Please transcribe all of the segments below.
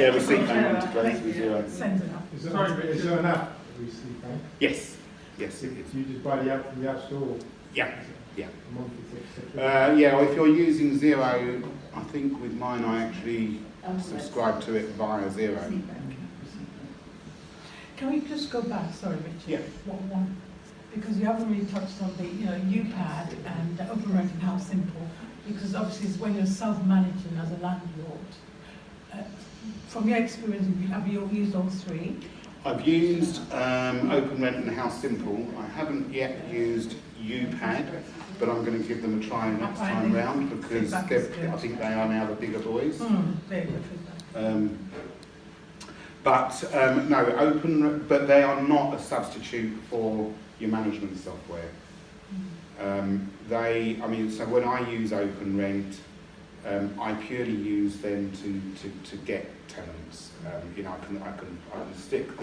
Yeah, receipt bank integrates with Xero. Send it up. Is there an app for Receipt Bank? Yes, yes it is. Do you just buy the app from the App Store? Yeah, yeah. Monthly subscription? Yeah, well, if you're using Xero, I think with mine I actually subscribe to it via Xero. Can we just go back, sorry Richard? Yeah. One, because you haven't really touched on the, UPAD and open rent and how simple, because obviously it's when you're self-managing as a landlord. From your experience, have you used all three? I've used Open Rent and House Simple. I haven't yet used UPAD, but I'm going to give them a try next time round because I think they are now the bigger boys. Very good feedback. But they are not a substitute for your management software. So when I use Open Rent, I purely use them to get tenants. I can stick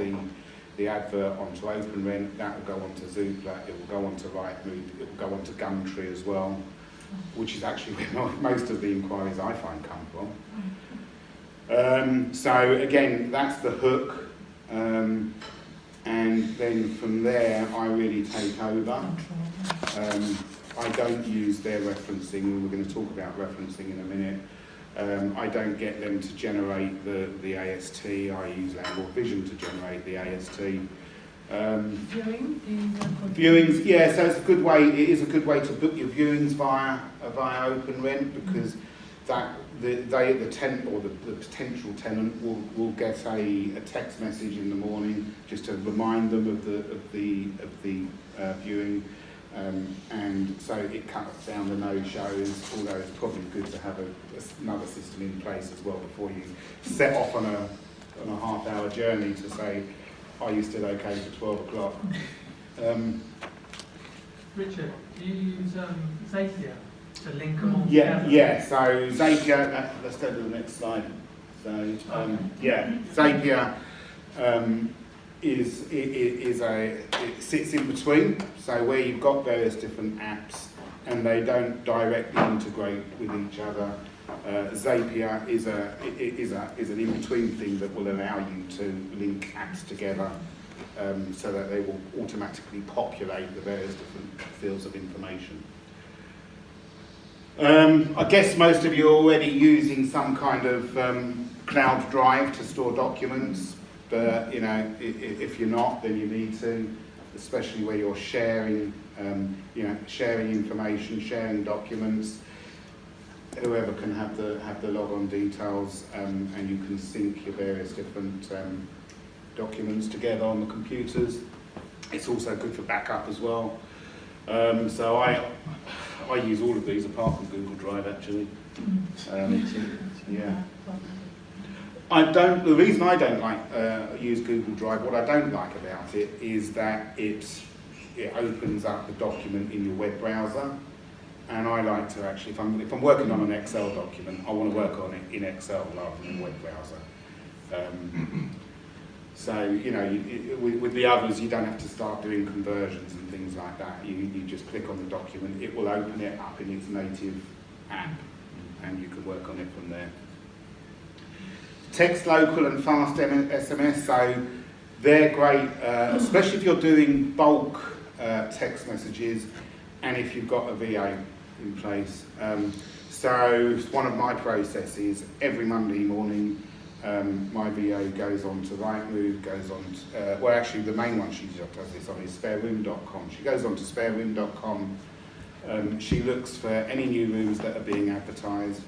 the advert onto Open Rent, that will go onto Zoopla, it will go onto Rightmove, it will go onto Gumtree as well, which is actually where most of the inquiries I find come from. So again, that's the hook, and then from there I really take over. I don't use their referencing. We're going to talk about referencing in a minute. I don't get them to generate the AST. I use Landlord Vision to generate the AST. Viewings, yeah. So it's a good way. It is a good way to book your viewings via Open Rent because the tenant or the potential tenant will get a text message in the morning just to remind them of the viewing. And so it cuts down the no-shows, although it's probably good to have another system in place as well before you set off on a half-hour journey to say, are you still okay for 12 o'clock? Richard, do you use Zapier to link them all together? Yeah, so Zapier, let's go to the next slide. So, Zapier it sits in between, so where you've got various different apps and they don't directly integrate with each other. Zapier is an in-between thing that will allow you to link apps together so that they will automatically populate the various different fields of information. I guess most of you are already using some kind of cloud drive to store documents. But if you're not, then you need to, especially where you're sharing, sharing information, sharing documents. Whoever can have the log-on details, and you can sync your various different documents together on the computers. It's also good for backup as well. So I use all of these apart from Google Drive actually. Yeah. The reason I don't like use Google Drive, what I don't like about it is that it opens up the document in your web browser, and I like to actually, if I'm working on an Excel document, I want to work on it in Excel rather than a web browser. So with the others, you don't have to start doing conversions and things like that. You just click on the document, it will open it up in its native app, and you can work on it from there. Text Local and Fast SMS, so they're great, especially if you're doing bulk text messages and if you've got a VA in place. So one of my processes, every Monday morning, my VA goes on to Rightmove, goes on to, well actually the main one she does this on is spareroom.com. She goes on to spareroom.com, she looks for any new rooms that are being advertised,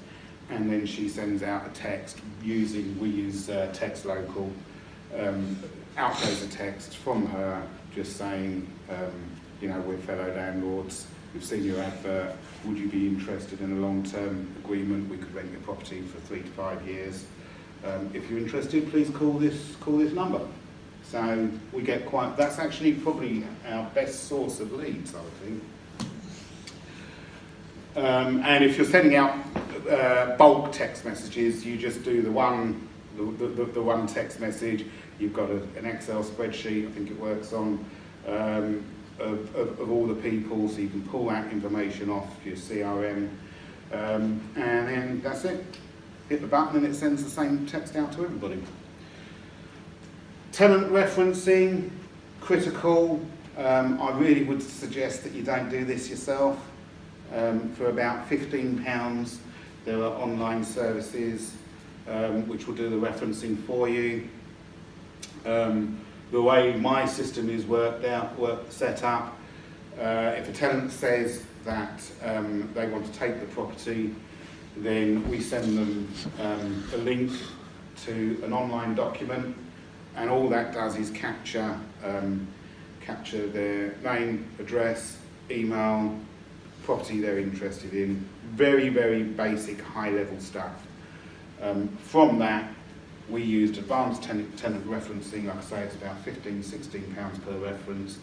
and then she sends out a text we use Text Local, out goes a text from her just saying, we're fellow landlords, we've seen your advert, would you be interested in a long-term agreement? We could rent your property for 3 to 5 years. If you're interested, please call this number. So we get that's actually probably our best source of leads, I would think. And if you're sending out bulk text messages, you just do the one text message. You've got an Excel spreadsheet, I think it works on, of all the people, so you can pull that information off your CRM, and then that's it. hit the button and it sends the same text out to everybody. Tenant referencing, critical. I really would suggest that you don't do this yourself. For about £15, there are online services which will do the referencing for you. The way my system is set up, if a tenant says that they want to take the property, then we send them a link to an online document, and all that does is capture their name, address, email, property they're interested in. Very, very basic, high-level stuff. From that, we used advanced tenant referencing. Like I say, it's about £15–16 per reference.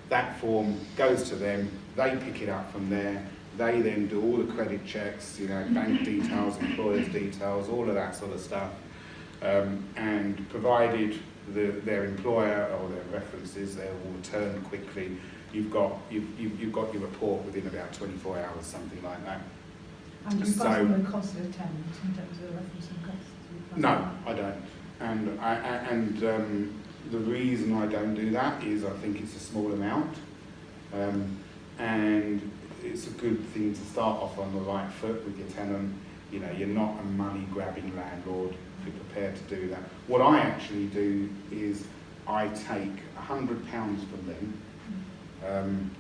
That form goes to them, they pick it up from there, they then do all the credit checks, bank details, employers' details, all of that sort of stuff. And provided their employer or their references, they will return quickly. You've got your report within about 24 hours, something like that. And you pass on the cost of the tenant in terms of the referencing costs? No, I don't. And the reason I don't do that is I think it's a small amount, and it's a good thing to start off on the right foot with your tenant. You're not a money-grabbing landlord. If you're prepared to do that. What I actually do is I take £100 from them.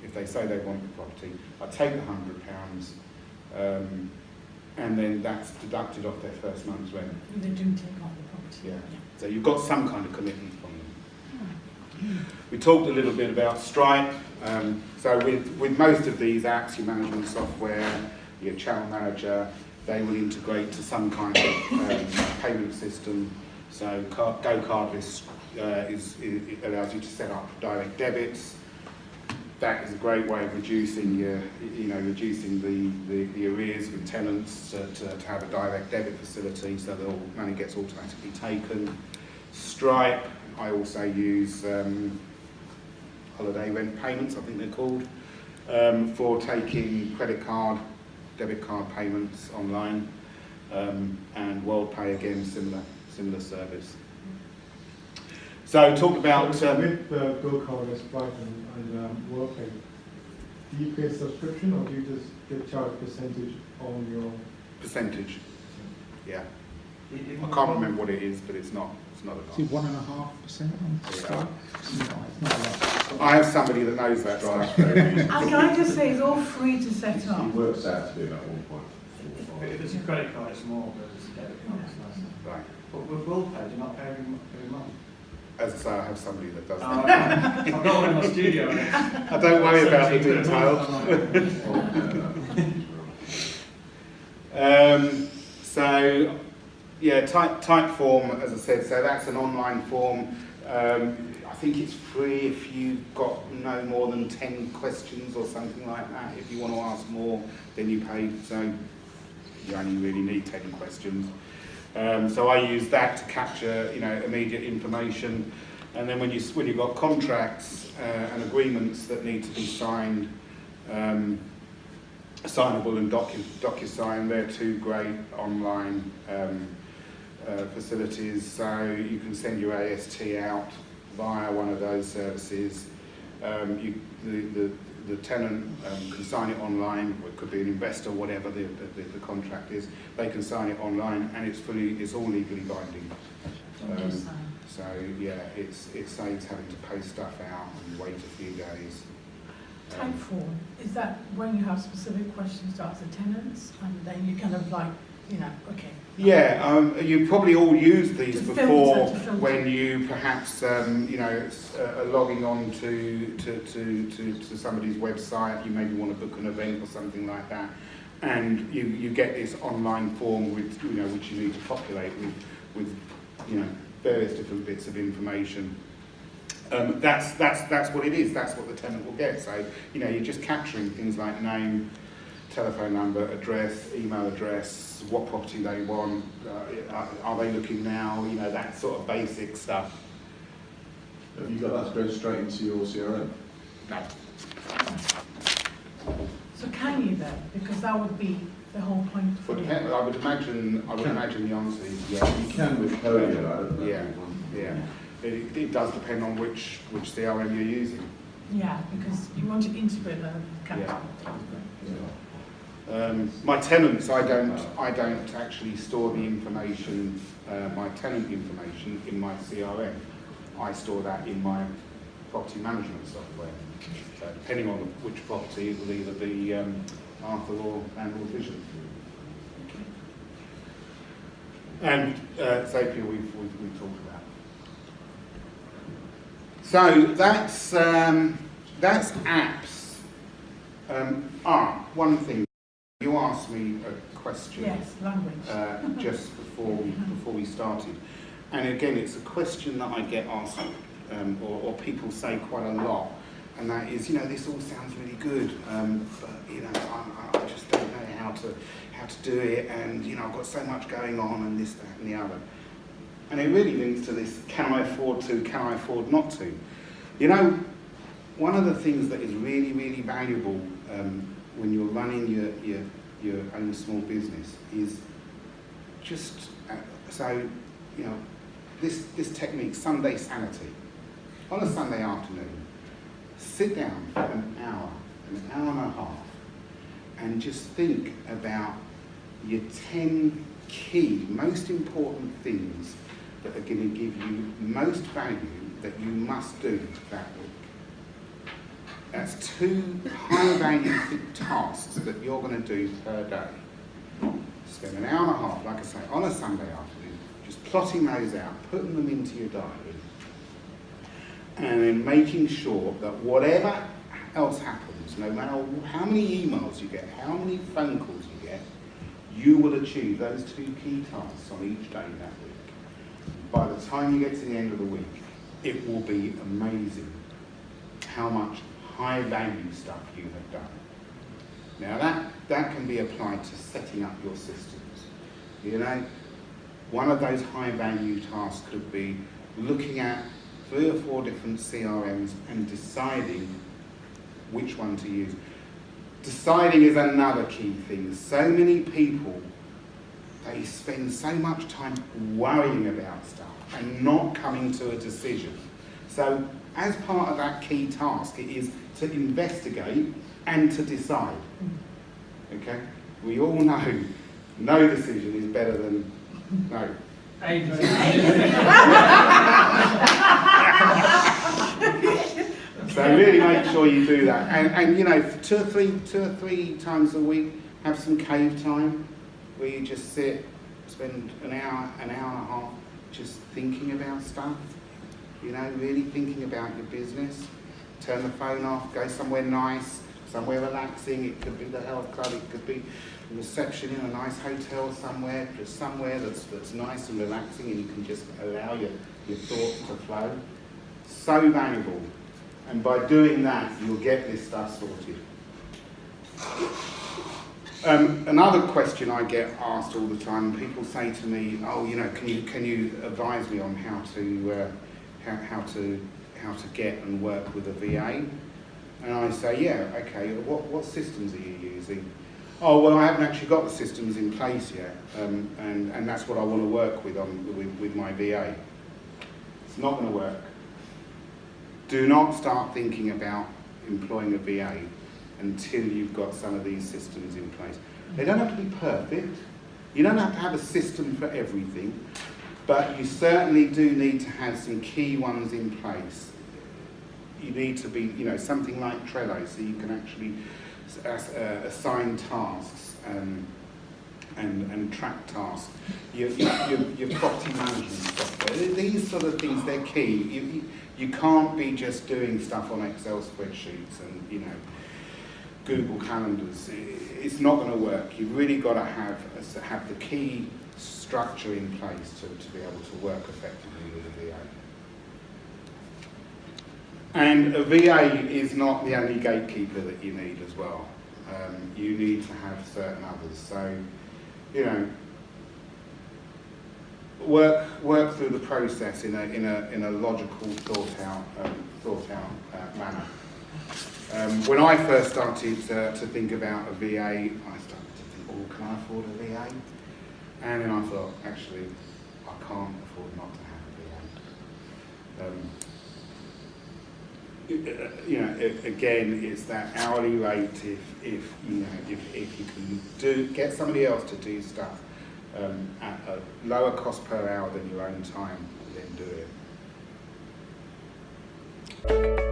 If they say they want the property, I take the £100, and then that's deducted off their first month's rent. They do take on the property. Yeah. So you've got some kind of commitment from them. We talked a little bit about Stripe. So with most of these apps, your management software, your channel manager, they will integrate to some kind of payment system. So Go Cardless it allows you to set up direct debits. That is a great way of reducing the arrears with tenants to have a direct debit facility, so that all money gets automatically taken. Stripe, I also use holiday rent payments, I think they're called, for taking credit card, debit card payments online, and WorldPay again, similar service. So talk about with Go Cardless, Stripe and WorldPay, do you pay a subscription or do you just get charged percentage on your percentage? Yeah, I can't remember what it is, but it's not a lot. Is it 1.5% on Stripe? It's not a lot. I have somebody that knows that stuff. And can I just say, it's all free to set up. It works out to be about 1.45. If it's a credit card, it's more, but if it's a debit card, it's less. Right. But with WorldPay, you're not paying every month. As I say, I have somebody that does Oh, that. okay. I've got one in my studio. And I don't worry about the details. So, yeah, Typeform, as I said, so that's an online form. I think it's free if you've got no more than 10 questions or something like that. If you want to ask more, then you pay. So you only really need 10 questions. So I use that to capture, immediate information. And then when you've got contracts and agreements that need to be signed, Signable and DocuSign, they're two great online facilities. So you can send your AST out via one of those services. The tenant can sign it online, or it could be an investor, whatever the contract is. They can sign it online, and it's all legally binding. So yeah, it saves having to post stuff out and wait a few days. Typeform, is that when you have specific questions to ask the tenants, and then you kind of like, okay. Yeah, you probably all used these To before filter. when you perhaps are logging on to somebody's website. You maybe want to book an event or something like that, and you get this online form with which you need to populate with various different bits of information. That's what it is. That's what the tenant will get. So you're just capturing things like name, telephone number, address, email address, what property they want, are they looking now, that sort of basic stuff. Have you got that going straight into your CRM? No. So can you then, because that would be the whole point. But I would imagine the answer is yes. You can with Podio, I don't know. Yeah, yeah. It does depend on which CRM you're using. Yeah, because you want to integrate that with capital. My tenants, I don't actually store the information, my tenant information in my CRM. I store that in my property management software. So depending on which property, it will either be Arthur or Landlord Vision. And Zapier, we've talked about. So that's apps. One thing. You asked me a question. Yes, language. Just before we started, and again, it's a question that I get asked, or people say quite a lot, and that is, this all sounds really good, but I just don't know how to do it, and I've got so much going on, and this, that, and the other, and it really links to this: can I afford to? Can I afford not to? One of the things that is really, really valuable when you're running your own small business is just this technique, Sunday sanity. On a Sunday afternoon, sit down for an hour and a half, and just think about your 10 key, most important things that are going to give you most value that you must do that week. That's 2 high-value tasks that you're going to do per day. Spend an hour and a half, like I say, on a Sunday afternoon, just plotting those out, putting them into your diary, and then making sure that whatever else happens, no matter how many emails you get, how many phone calls you get, you will achieve those 2 key tasks on each day that week. By the time you get to the end of the week, it will be amazing how much high-value stuff you have done. Now that can be applied to setting up your systems. One of those high-value tasks could be looking at 3 or 4 different CRMs and deciding which one to use. Deciding is another key thing. So many people, they spend so much time worrying about stuff and not coming to a decision. So as part of that key task, it is to investigate and to decide. Okay? We all know no decision is better than no. So really make sure you do that. And 2 or 3 times a week, have some cave time where you just sit, spend an hour and a half just thinking about stuff. Really thinking about your business. Turn the phone off, go somewhere nice, somewhere relaxing. It could be the health club, it could be a reception in a nice hotel somewhere, just somewhere that's nice and relaxing, and you can just allow your thoughts to flow. So valuable. And by doing that, you'll get this stuff sorted. Another question I get asked all the time, people say to me, can you advise me on how to get and work with a VA? And I say, yeah, okay, what systems are you using? Oh, well, I haven't actually got the systems in place yet, and that's what I want to work with my VA. It's not going to work. Do not start thinking about employing a VA until you've got some of these systems in place. They don't have to be perfect. You don't have to have a system for everything, but you certainly do need to have some key ones in place. You need to be, something like Trello, so you can actually assign tasks and track tasks. Your property management software. These sort of things, they're key. You can't be just doing stuff on Excel spreadsheets and Google calendars. It's not going to work. You've really got to have the key structure in place to be able to work effectively with a VA. And a VA is not the only gatekeeper that you need as well. You need to have certain others. So, work through the process in a logical, thought out manner. When I first started to think about a VA, I started to think, or can I afford a VA? And then I thought, actually, I can't afford not to have a VA. Again, it's that hourly rate. If you can get somebody else to do stuff at a lower cost per hour than your own time, then do it.